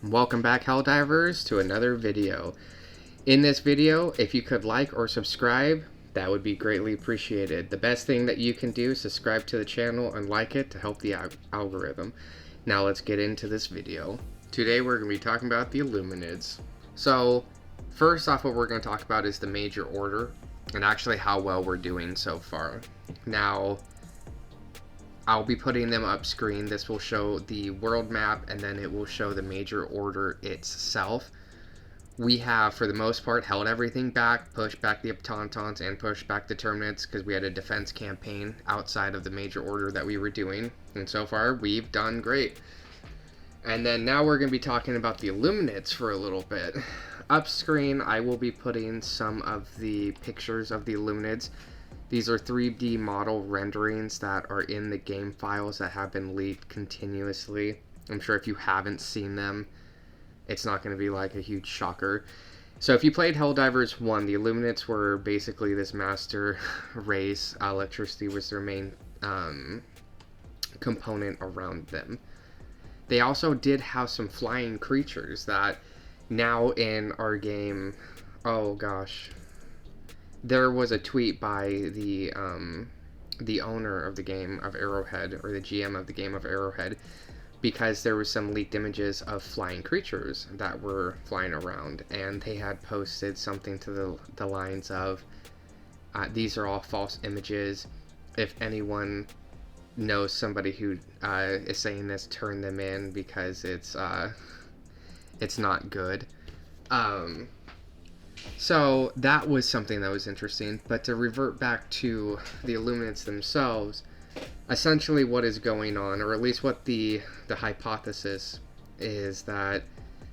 Welcome back, Helldivers, to another video. In this video, if you could like or subscribe, that would be greatly appreciated. The best thing that you can do is subscribe to the channel and like it to help the algorithm. Now let's get into this video. Today we're going to be talking about the illuminates. So first off, what we're going to talk about is the major order and actually how well we're doing so far. Now, I'll be putting them up screen. This will show the world map and then it will show the major order itself. We have, for the most part, held everything back, pushed back the Automatons and pushed back the Terminates because we had a defense campaign outside of the major order that we were doing. And so far, we've done great. And then now we're going to be talking about the illuminates for a little bit. Up screen, I will be putting some of the pictures of the illuminates. These are 3D model renderings that are in the game files that have been leaked continuously. I'm sure if you haven't seen them, it's not going to be like a huge shocker. So if you played Helldivers 1, the illuminates were basically this master race. Electricity was their main component around them. They also did have some flying creatures that now in our game, oh gosh, there was a tweet by the owner of the game of Arrowhead, or the GM of the game of Arrowhead, because there was some leaked images of flying creatures that were flying around, and they had posted something to the lines of, these are all false images. If anyone knows somebody who is saying this, turn them in because it's not good. So that was something that was interesting. But to revert back to the illuminates themselves, essentially what is going on, or at least what the hypothesis is, that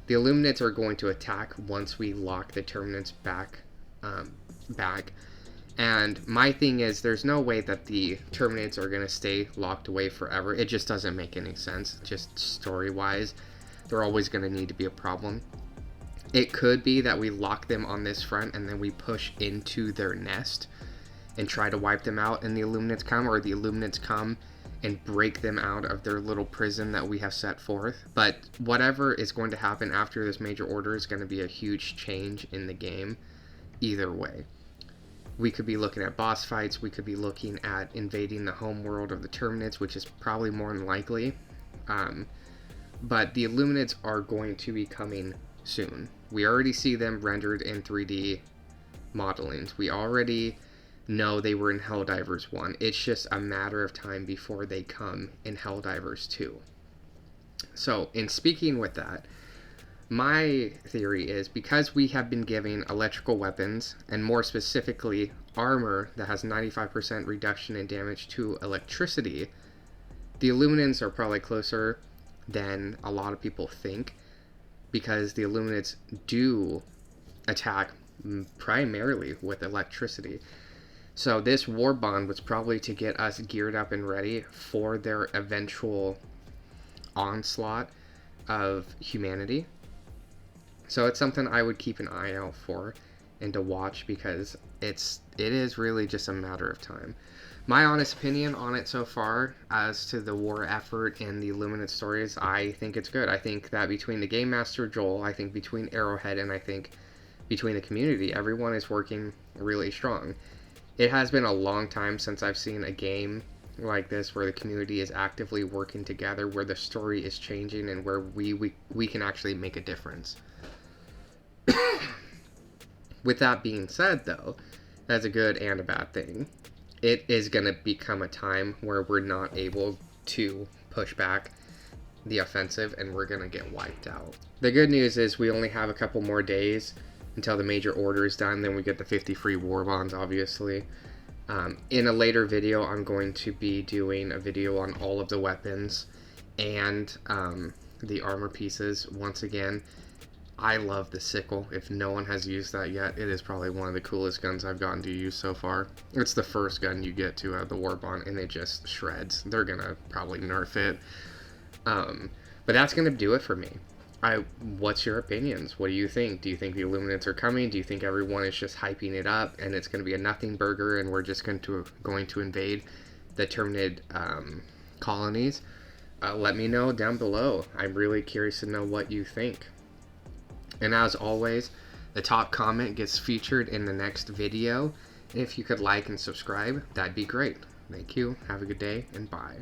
the illuminates are going to attack once we lock the Terminates back. And my thing is, there's no way that the Terminates are going to stay locked away forever. It just doesn't make any sense. Just story-wise, they're always going to need to be a problem. It could be that we lock them on this front and then we push into their nest and try to wipe them out, and the illuminates come, or the illuminates come and break them out of their little prison that we have set forth. But whatever is going to happen after this major order is going to be a huge change in the game either way. We could be looking at boss fights, we could be looking at invading the home world of the Terminates, which is probably more than likely. But the illuminates are going to be coming soon. We already see them rendered in 3D modelings. We already know they were in Helldivers 1. It's just a matter of time before they come in Helldivers 2. So, in speaking with that, my theory is, because we have been giving electrical weapons, and more specifically armor that has 95% reduction in damage to electricity, the illuminates are probably closer than a lot of people think, because the illuminates do attack primarily with electricity. So this war bond was probably to get us geared up and ready for their eventual onslaught of humanity. So it's something I would keep an eye out for and to watch, because it is really just a matter of time. My honest opinion on it so far, as to the war effort and the Illuminate stories, I think it's good. I think that between the Game Master Joel, I think between Arrowhead, and I think between the community, everyone is working really strong. It has been a long time since I've seen a game like this where the community is actively working together, where the story is changing, and where we can actually make a difference. With that being said, though, that's a good and a bad thing. It is going to become a time where we're not able to push back the offensive and we're going to get wiped out. The good news is we only have a couple more days until the major order is done. Then we get the 50 free war bonds, obviously. In a later video, I'm going to be doing a video on all of the weapons and the armor pieces. Once again, I love the sickle. If no one has used that yet, it is probably one of the coolest guns I've gotten to use so far. It's the first gun you get to the war bond, and it just shreds. They're gonna probably nerf it. But that's gonna do it for me. What's your opinions? What do you think? Do you think the Illuminates are coming? Do you think everyone is just hyping it up and it's going to be a nothing burger and we're just going to invade the Terminated colonies? let me know down below. I'm really curious to know what you think. And as always, the top comment gets featured in the next video. If you could like and subscribe, that'd be great. Thank you. Have a good day, and bye.